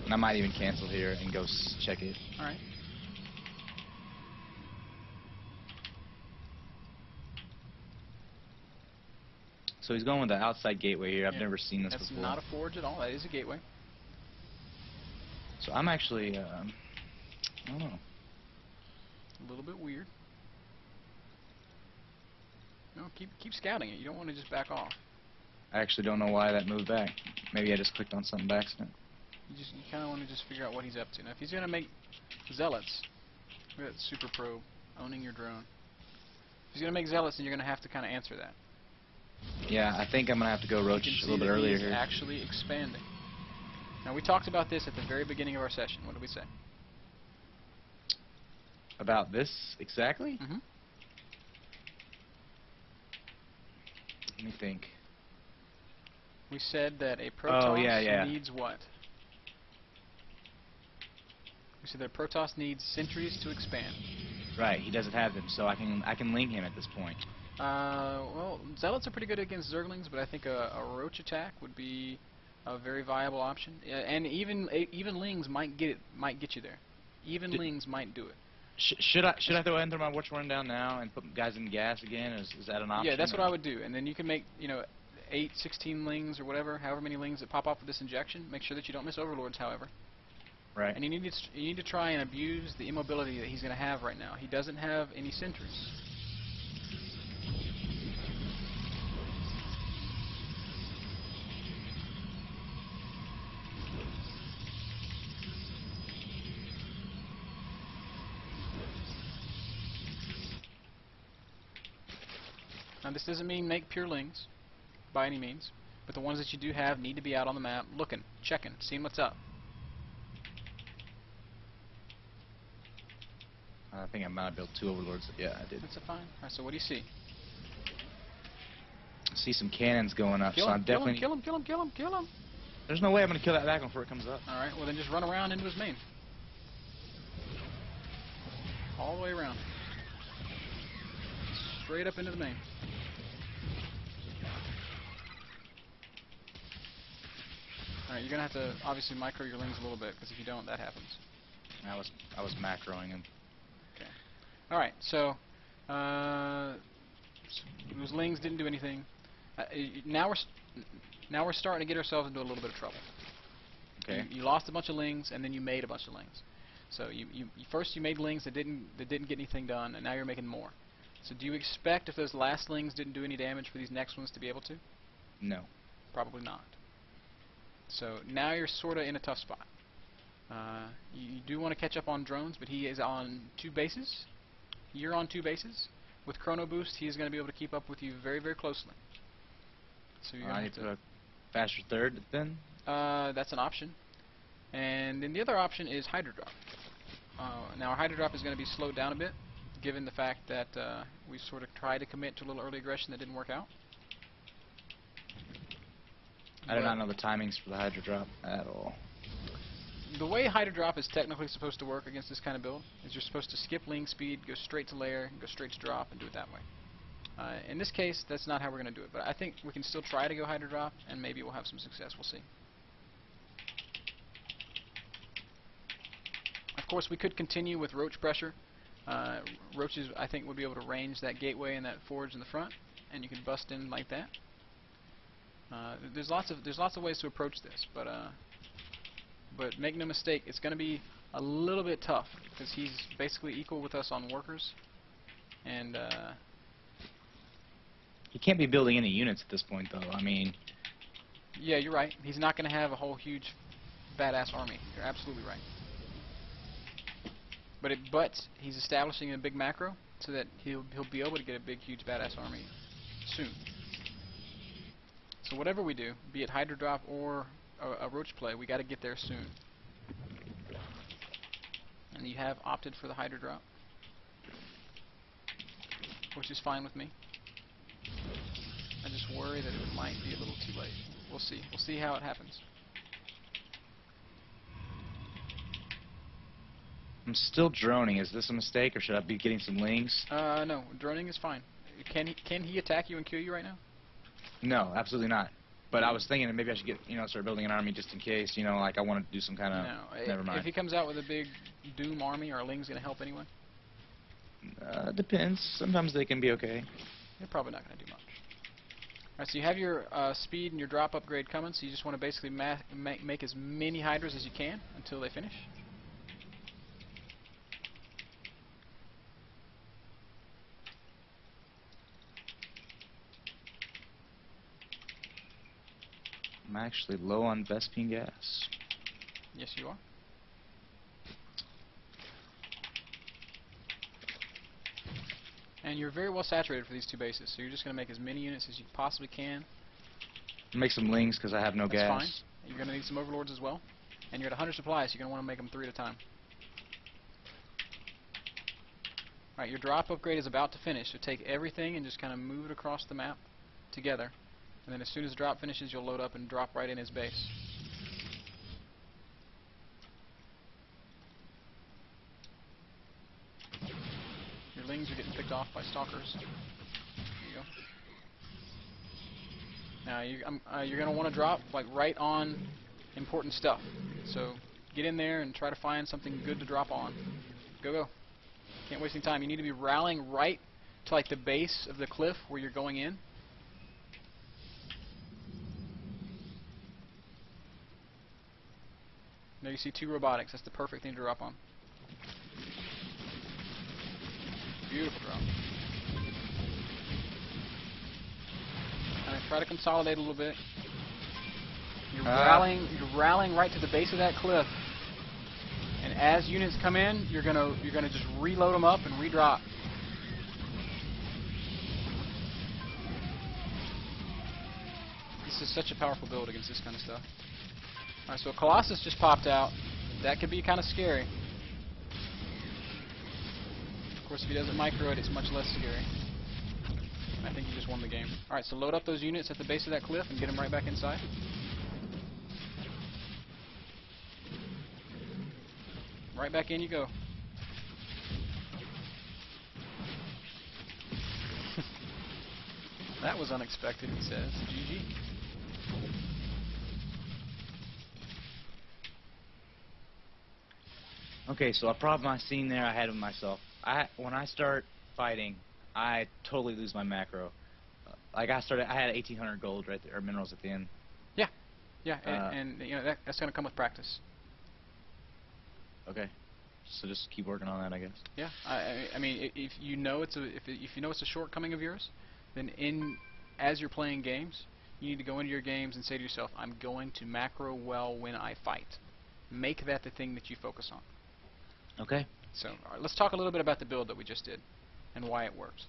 And I might even cancel here and go check it. Alright. So he's going with the outside gateway here. I've never seen this before. That's not a forge at all. That is a gateway. So I'm actually, I don't know. A little bit weird. No, keep scouting it. You don't want to just back off. I actually don't know why that moved back. Maybe I just clicked on something by accident. You kind of want to just figure out what he's up to. Now, if he's gonna make zealots, look at that super probe owning your drone. If he's gonna make zealots, then you're gonna have to kind of answer that. Yeah, I think I'm gonna have to go roach a little bit earlier here. Actually expanding. Now, we talked about this at the very beginning of our session. What did we say? About this exactly? Mm-hmm. Let me think. We said that a Protoss needs what? We said that a Protoss needs sentries to expand. Right, he doesn't have them, so I can link him at this point. Well, zealots are pretty good against zerglings, but I think a roach attack would be a very viable option. And even lings might get you there. Even lings might do it. Should I throw Ender my Watch Run down now and put guys in gas again? Is that an option? Yeah, that's what I would do. And then you can make 8, 16 lings or whatever, however many lings that pop off with this injection. Make sure that you don't miss overlords, however. Right. And you need to try and abuse the immobility that he's going to have right now. He doesn't have any sentries. Now, this doesn't mean make pure lings, by any means, but the ones that you do have need to be out on the map, looking, checking, seeing what's up. I think I might have built 2 overlords. Yeah, I did. That's fine. Alright, so what do you see? I see some cannons going up, so I'm definitely... Kill him! There's no way I'm going to kill that back before it comes up. Alright, well then just run around into his main. All the way around. Straight up into the main. Alright, you're going to have to obviously micro your lings a little bit, because if you don't, that happens. I was macroing him. Okay. Alright, so those lings didn't do anything. Now we're starting to get ourselves into a little bit of trouble. Okay. You lost a bunch of lings, and then you made a bunch of lings. So first you made lings that didn't get anything done, and now you're making more. So do you expect if those last lings didn't do any damage for these next ones to be able to? No. Probably not. So now you're sort of in a tough spot. You do want to catch up on drones, but he is on 2 bases. You're on 2 bases. With Chrono Boost, he's going to be able to keep up with you very, very closely. So you're I need to put a faster third then? That's an option. And then the other option is Hydra Drop. Now our Hydra Drop is going to be slowed down a bit, given the fact that we sort of tried to commit to a little early aggression that didn't work out. I do not know the timings for the Hydra Drop at all. The way Hydra Drop is technically supposed to work against this kind of build is you're supposed to skip ling speed, go straight to lair, go straight to drop, and do it that way. In this case, that's not how we're going to do it, but I think we can still try to go Hydra Drop, and maybe we'll have some success. We'll see. Of course, we could continue with roach pressure. Roaches, I think, would be able to range that gateway and that forge in the front, and you can bust in like that. There's lots of ways to approach this, but make no mistake, it's going to be a little bit tough because he's basically equal with us on workers, and he can't be building any units at this point, though. I mean, yeah, you're right. He's not going to have a whole huge badass army. You're absolutely right. But he's establishing a big macro so that he'll be able to get a big, huge badass army soon. So whatever we do, be it Hydra Drop or a roach play, we got to get there soon. And you have opted for the Hydra Drop, which is fine with me. I just worry that it might be a little too late. We'll see. We'll see how it happens. I'm still droning. Is this a mistake, or should I be getting some lings? No, droning is fine. Can he attack you and kill you right now? No, absolutely not. But I was thinking that maybe I should get, start building an army just in case, like I want to do some kind of. No. Never mind. If he comes out with a big Doom army, are Lings going to help anyone? Depends. Sometimes they can be okay. They're probably not going to do much. Alright, so you have your speed and your drop upgrade coming, so you just want to basically make as many Hydras as you can until they finish. I'm actually low on Vespine gas. Yes, you are. And you're very well saturated for these two bases, so you're just going to make as many units as you possibly can. Make some Lings because I have no That's gas. fine. You're going to need some Overlords as well. And you're at 100 supplies, so you're going to want to make them 3 at a time. Alright, your drop upgrade is about to finish, so take everything and just kind of move it across the map together. And then as soon as the drop finishes, you'll load up and drop right in his base. Your Lings are getting picked off by Stalkers. There you go. Now you're going to want to drop like right on important stuff. So get in there and try to find something good to drop on. Go. Can't waste any time. You need to be rallying right to like the base of the cliff where you're going in. Now you see 2 robotics. That's the perfect thing to drop on. Beautiful drop. Try to consolidate a little bit. You're rallying right to the base of that cliff. And as units come in, you're gonna just reload them up and redrop. This is such a powerful build against this kind of stuff. Alright, so a Colossus just popped out. That could be kind of scary. Of course, if he doesn't micro it, it's much less scary. I think you just won the game. Alright, so load up those units at the base of that cliff and get them right back inside. Right back in you go. That was unexpected, he says. GG. Okay, so a problem I seen there I had with myself. When I start fighting, I totally lose my macro. Like I had 1,800 gold right there, or minerals at the end. Yeah, and you know that's gonna come with practice. Okay, so just keep working on that, I guess. Yeah, I mean, if you know it's a shortcoming of yours, then as you're playing games, you need to go into your games and say to yourself, I'm going to macro well when I fight. Make that the thing that you focus on. Okay. So let's talk a little bit about the build that we just did and why it works.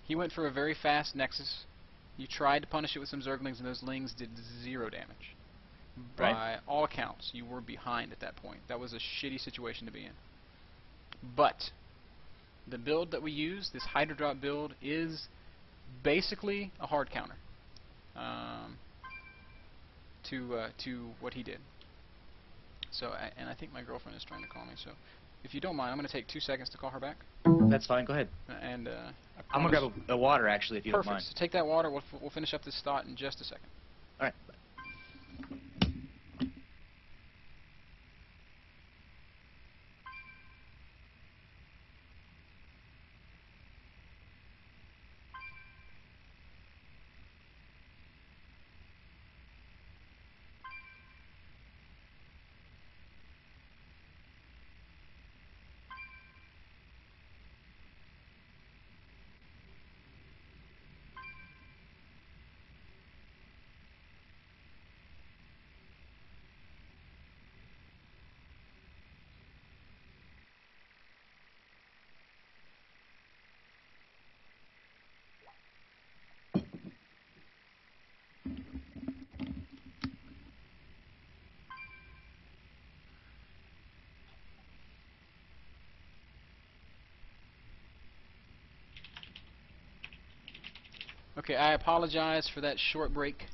He went for a very fast Nexus. You tried to punish it with some Zerglings, and those Lings did 0 damage. Right. By all accounts, you were behind at that point. That was a shitty situation to be in. But the build that we use, this Hydra Drop build, is basically a hard counter to what he did. So, and I think my girlfriend is trying to call me. So, if you don't mind, I'm going to take 2 seconds to call her back. That's fine. Go ahead. And I'm gonna grab a water actually, if you don't mind. Perfect. So take that water. We'll finish up this thought in just a second. All right. Okay, I apologize for that short break.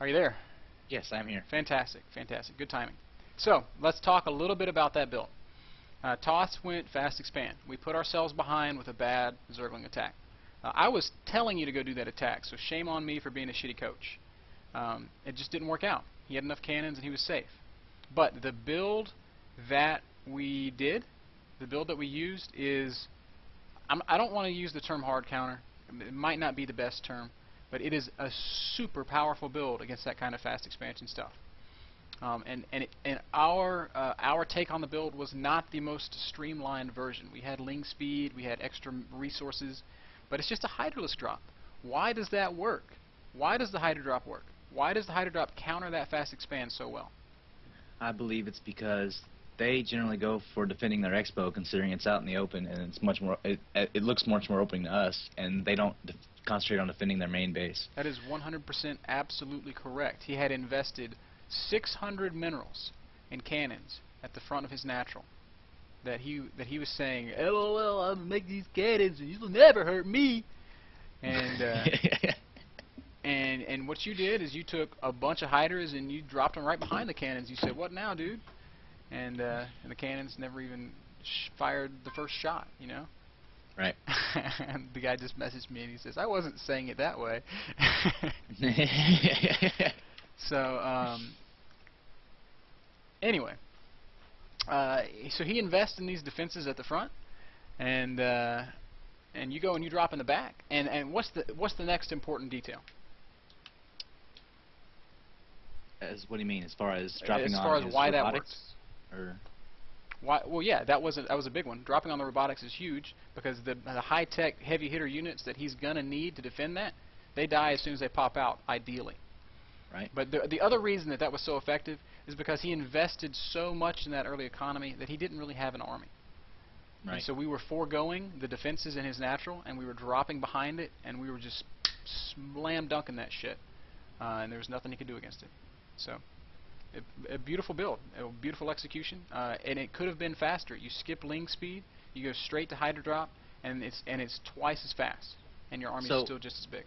Are you there? Yes, I'm here. Fantastic, fantastic. Good timing. So, let's talk a little bit about that build. Toss went fast expand. We put ourselves behind with a bad Zergling attack. I was telling you to go do that attack, so shame on me for being a shitty coach. It just didn't work out. He had enough cannons and he was safe. But the build that we did, the build that we used is, I don't want to use the term hard counter. It might not be the best term, but it is a super powerful build against that kind of fast expansion stuff. And our take on the build was not the most streamlined version. We had ling speed, we had extra resources, but it's just a Hydralisk drop. Why does that work? Why does the Hydra drop work? Why does the Hydra drop counter that fast expand so well? I believe it's because they generally go for defending their expo, considering it's out in the open, and it's much more. It looks much more open to us, and they don't concentrate on defending their main base. That is 100% absolutely correct. He had invested 600 minerals in cannons at the front of his natural. That he was saying, "LOL, I'm gonna make these cannons, and you'll never hurt me." And and what you did is you took a bunch of Hydras and you dropped them right behind the cannons. You said, "What now, dude?" And the cannons never even fired the first shot, you know? Right. And the guy just messaged me and he says, "I wasn't saying it that way." So, anyway. So he invests in these defenses at the front, and you go and you drop in the back. And what's the next important detail? What do you mean, as far as dropping as on far as his why robotics? that works? Or Why? Well, yeah, that was a big one. Dropping on the robotics is huge because the high-tech heavy hitter units that he's gonna need to defend that, they die as soon as they pop out, ideally. Right. But the other reason that was so effective is because he invested so much in that early economy that he didn't really have an army. Right. And so we were foregoing the defenses in his natural, and we were dropping behind it, and we were just slam dunking that shit, and there was nothing he could do against it. So, a beautiful build, a beautiful execution, and it could have been faster. You skip ling speed, you go straight to Hydra drop, and it's twice as fast, and your army is still just as big.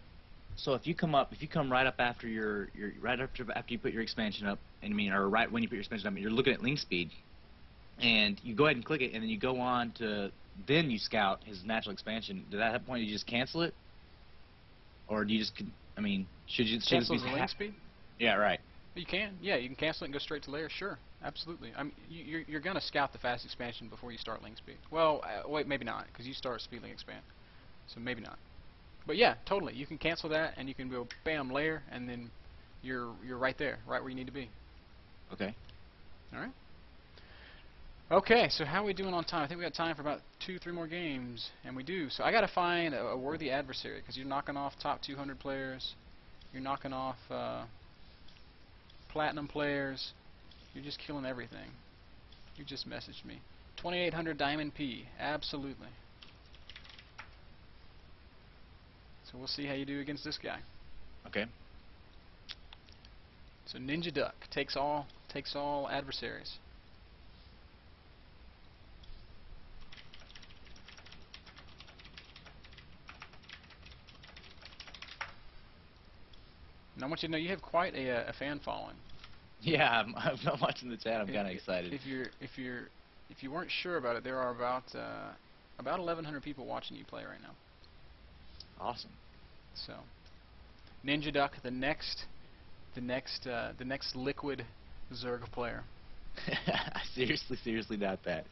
So if you come right up after after you put your expansion up, or right when you put your expansion up, and you're looking at ling speed, and you go ahead and click it, and then you go on to, then you scout his natural expansion. At that point, you just cancel it, or do you just, should Cancel the ling speed? Yeah, right. You can, yeah, you can cancel it and go straight to layer. Sure, absolutely. You're gonna scout the fast expansion before you start ling speed. Well, wait, maybe not, because you start speed ling expand, so maybe not. But yeah, totally. You can cancel that, and you can go bam layer, and then you're right there, right where you need to be. Okay. All right. Okay, so how are we doing on time? I think we got time for about 2-3 more games, and we do. So I got to find a worthy adversary because you're knocking off top 200 players, you're knocking off platinum players, you're just killing everything. You just messaged me. 2800 Diamond P, absolutely. So we'll see how you do against this guy. Okay. So NinjaDuck takes all adversaries. And I want you to know you have quite a fan following. Yeah, I'm not watching the chat. I'm kind of excited. If you weren't sure about it, there are about 1,100 people watching you play right now. Awesome. So, NinjaDuck, the next liquid Zerg player. I seriously doubt that.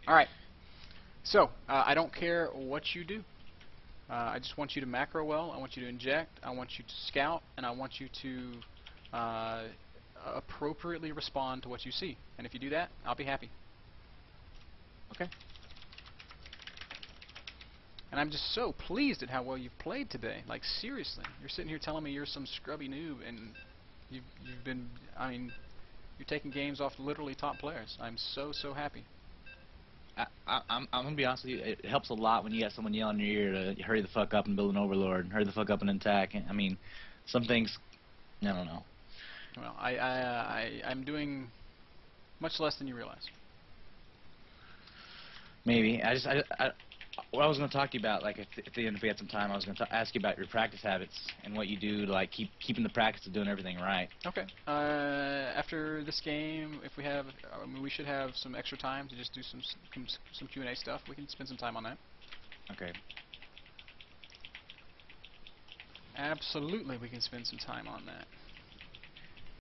All right. So, I don't care what you do. I just want you to macro well. I want you to inject. I want you to scout, and I want you to appropriately respond to what you see. And if you do that, I'll be happy. Okay. And I'm just so pleased at how well you've played today. Like, seriously. You're sitting here telling me you're some scrubby noob, and you've been, you're taking games off literally top players. I'm so happy. I'm going to be honest with you, it helps a lot when you got someone yelling in your ear to hurry the fuck up and build an overlord, and hurry the fuck up and attack. Some things, I don't know. Well, I'm doing much less than you realize. Maybe. What I was going to talk to you about, like, at the end, if we had some time, I was going to ask you about your practice habits and what you do to, like, keeping the practice of doing everything right. Okay. After this game, if we have, we should have some extra time to just do some Q&A stuff. We can spend some time on that. Okay. Absolutely, we can spend some time on that.